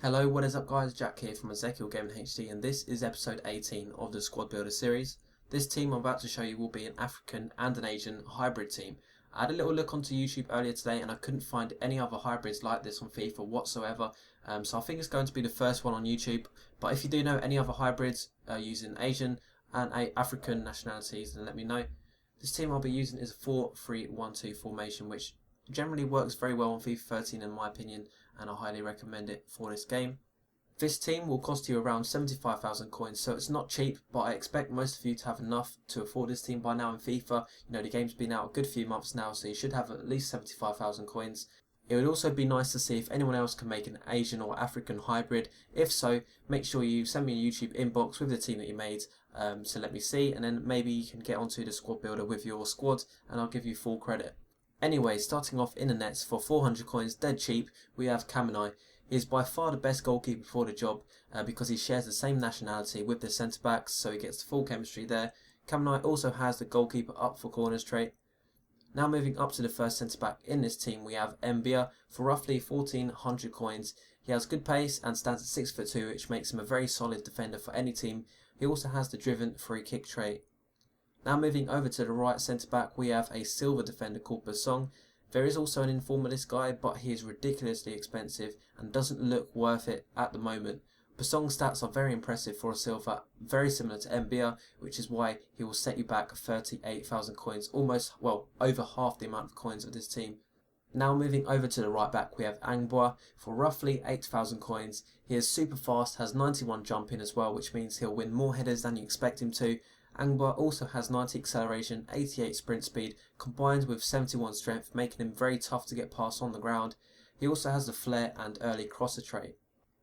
Hello, what is up guys, Jack here from Ezekiel Gaming HD, and this is episode 18 of the Squad Builder series. This team I'm about to show you will be an African and an Asian hybrid team. I had a little look onto YouTube earlier today and I couldn't find any other hybrids like this on FIFA whatsoever, so I think it's going to be the first one on YouTube. But if you do know any other hybrids using Asian and African nationalities, then let me know. This team I'll be using is a 4-3-1-2 formation, which generally works very well on FIFA 13 in my opinion, and I highly recommend it for this game. This team will cost you around 75,000 coins, so it's not cheap, but I expect most of you to have enough to afford this team by now in FIFA. You know, the game's been out a good few months now, so you should have at least 75,000 coins. It would also be nice to see if anyone else can make an Asian or African hybrid. If so, make sure you send me a YouTube inbox with the team that you made, so let me see, and then maybe you can get onto the squad builder with your squad and I'll give you full credit. Anyway, starting off in the nets for 400 coins, dead cheap, we have Kameni. He is by far the best goalkeeper for the job because he shares the same nationality with the centre backs, so he gets the full chemistry there. Kameni also has the goalkeeper up for corners trait. Now moving up to the first centre back in this team, we have Angbwa for roughly 1400 coins. He has good pace and stands at 6'2", which makes him a very solid defender for any team. He also has the driven free kick trait. Now moving over to the right centre back, we have a silver defender called Bassong. There is also an informer this guy, but he is ridiculously expensive and doesn't look worth it at the moment. Bassong's stats are very impressive for a silver, very similar to Angbwa, which is why he will set you back 38,000 coins, almost, well, over half the amount of coins of this team. Now moving over to the right back, we have Angbwa for roughly 8,000 coins. He is super fast, has 91 jumping as well, which means he'll win more headers than you expect him to. Angbwa also has 90 acceleration, 88 sprint speed, combined with 71 strength, making him very tough to get past on the ground. He also has the flair and early crosser trait.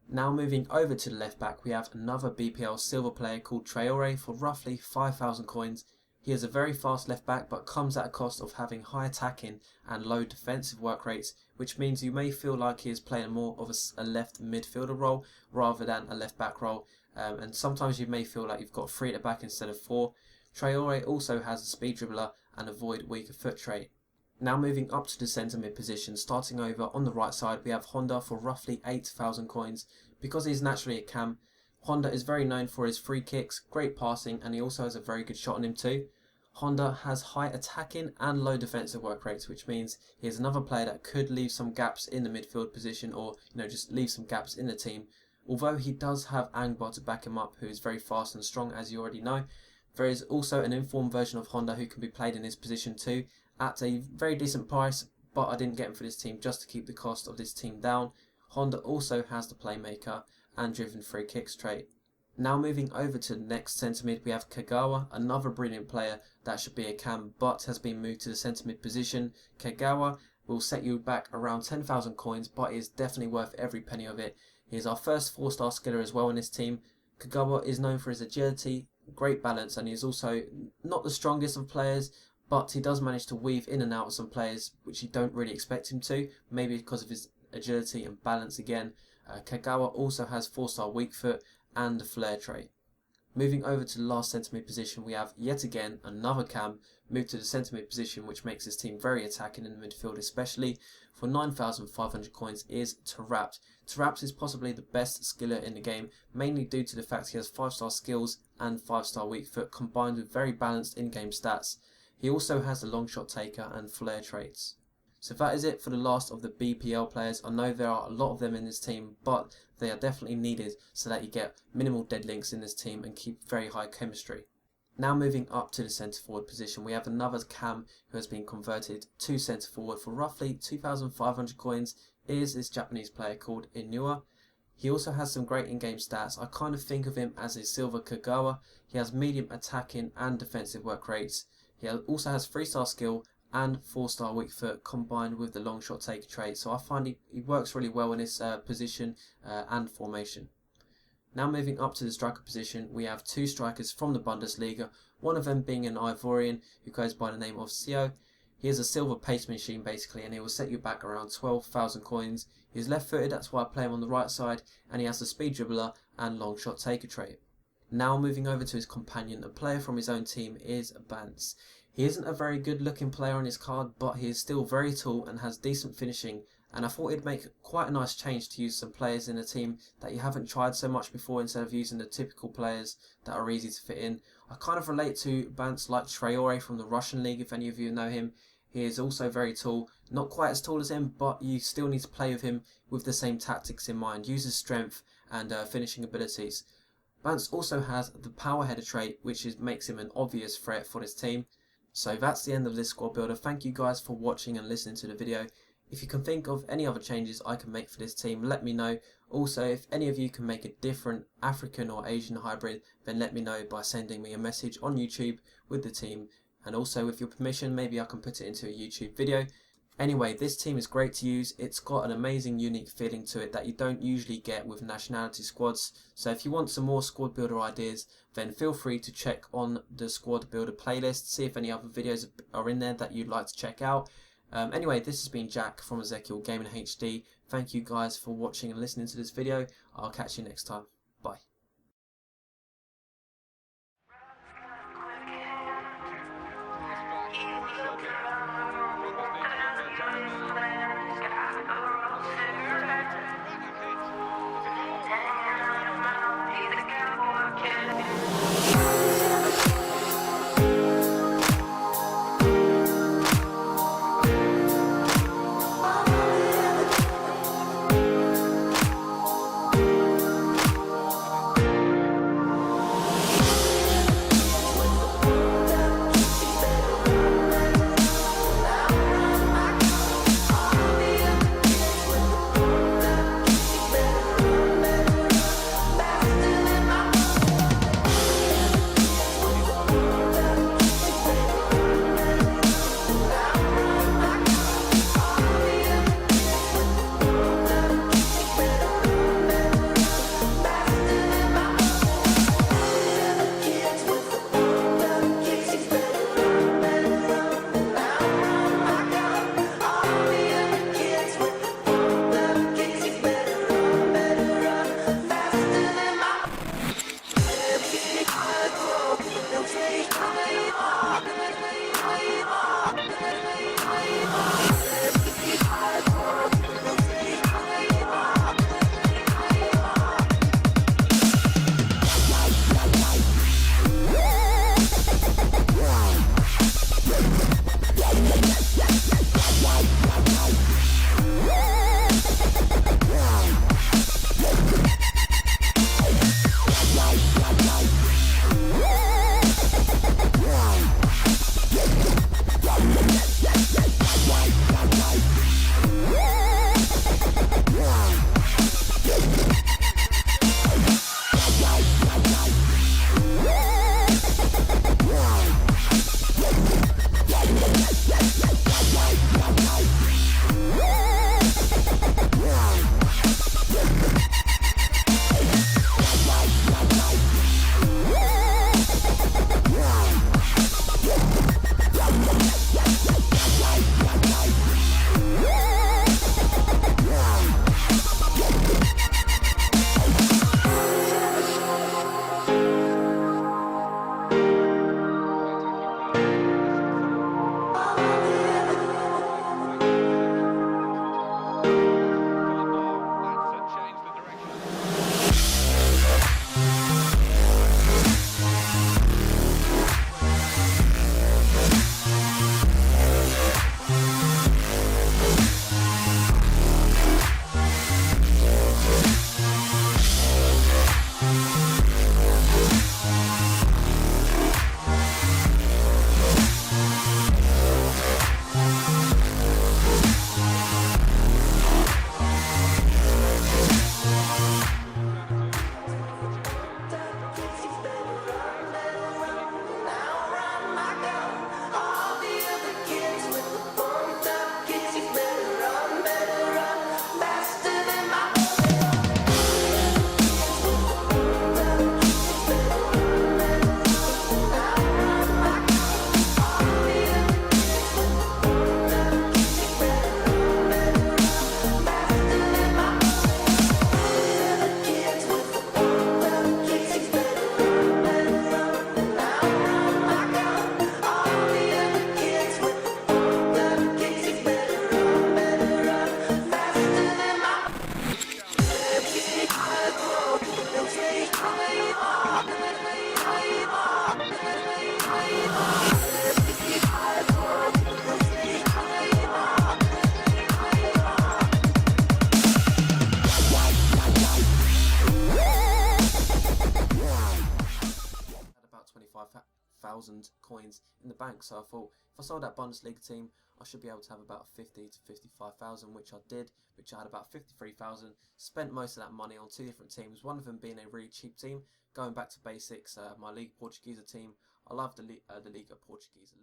Now moving over to the left back, we have another BPL silver player called Traore for roughly 5,000 coins. He is a very fast left back, but comes at a cost of having high attacking and low defensive work rates, which means you may feel like he is playing more of a left midfielder role rather than a left back role, and sometimes you may feel like you've got 3 at the back instead of 4. Traore also has a speed dribbler and avoid weaker foot trait. Now moving up to the centre mid position, starting over on the right side, we have Honda for roughly 8,000 coins. Because he's naturally a cam, Honda is very known for his free kicks, great passing, and he also has a very good shot on him too. Honda has high attacking and low defensive work rates, which means he is another player that could leave some gaps in the midfield position, or just leave some gaps in the team. Although he does have Angbwa to back him up, who is very fast and strong, as you already know. There is also an informed version of Honda who can be played in this position too, at a very decent price, but I didn't get him for this team just to keep the cost of this team down. Honda also has the playmaker and driven free kicks trait. Now moving over to the next centre mid, we have Kagawa, another brilliant player that should be a cam but has been moved to the centre mid position. Kagawa will set you back around 10,000 coins, but is definitely worth every penny of it. He is our first 4-star skiller as well in this team. Kagawa is known for his agility, great balance, and he is also not the strongest of players, but he does manage to weave in and out of some players which you don't really expect him to, maybe because of his agility and balance again. Kagawa also has 4-star weak foot and the flair trait. Moving over to the last centre mid position, we have yet again another cam moved to the centre mid position, which makes this team very attacking in the midfield, especially for 9,500 coins is Traore. Traore is possibly the best skiller in the game, mainly due to the fact he has 5-star skills and 5-star weak foot combined with very balanced in-game stats. He also has the long shot taker and flair traits. So that is it for the last of the BPL players. I know there are a lot of them in this team, but they are definitely needed so that you get minimal dead links in this team and keep very high chemistry. Now moving up to the centre forward position, we have another cam who has been converted to centre forward for roughly 2,500 coins. Is this Japanese player called Inua. He also has some great in-game stats. I kind of think of him as a silver Kagawa. He has medium attacking and defensive work rates. He also has 3-star skill and 4-star weak foot combined with the long shot taker trait, so I find he works really well in this position and formation. Now moving up to the striker position, we have 2 strikers from the Bundesliga, one of them being an Ivorian who goes by the name of Sio. He is a silver pace machine basically, and he will set you back around 12,000 coins. He is left footed, that's why I play him on the right side, and he has the speed dribbler and long shot taker trait. Now moving over to his companion, a player from his own team is Butch. He isn't a very good looking player on his card, but he is still very tall and has decent finishing and I thought it'd make quite a nice change to use some players in a team that you haven't tried so much before instead of using the typical players that are easy to fit in. I kind of relate to bands like Traore from the Russian league, if any of you know him. He is also very tall, not quite as tall as him, but you still need to play with him with the same tactics in mind. Use his strength and finishing abilities. Vance also has the power header trait, which makes him an obvious threat for this team. So that's the end of this squad builder. Thank you guys for watching and listening to the video. If you can think of any other changes I can make for this team, let me know. Also, if any of you can make a different African or Asian hybrid, then let me know by sending me a message on YouTube with the team. And also, with your permission, maybe I can put it into a YouTube video. Anyway, this team is great to use. It's got an amazing unique feeling to it that you don't usually get with nationality squads. So if you want some more squad builder ideas, then feel free to check on the squad builder playlist, see if any other videos are in there that you'd like to check out. Anyway, this has been Jack from Ezekiel Gaming HD. Thank you guys for watching and listening to this video. I'll catch you next time. Bye. 25,000 coins in the bank. So I thought if I sold that Bundesliga team, I should be able to have about 50 to 55,000, which I did, which I had about 53,000. Spent most of that money on 2 different teams, one of them being a really cheap team. Going back to basics, my Liga Portuguesa team. I love the Liga Portuguesa league.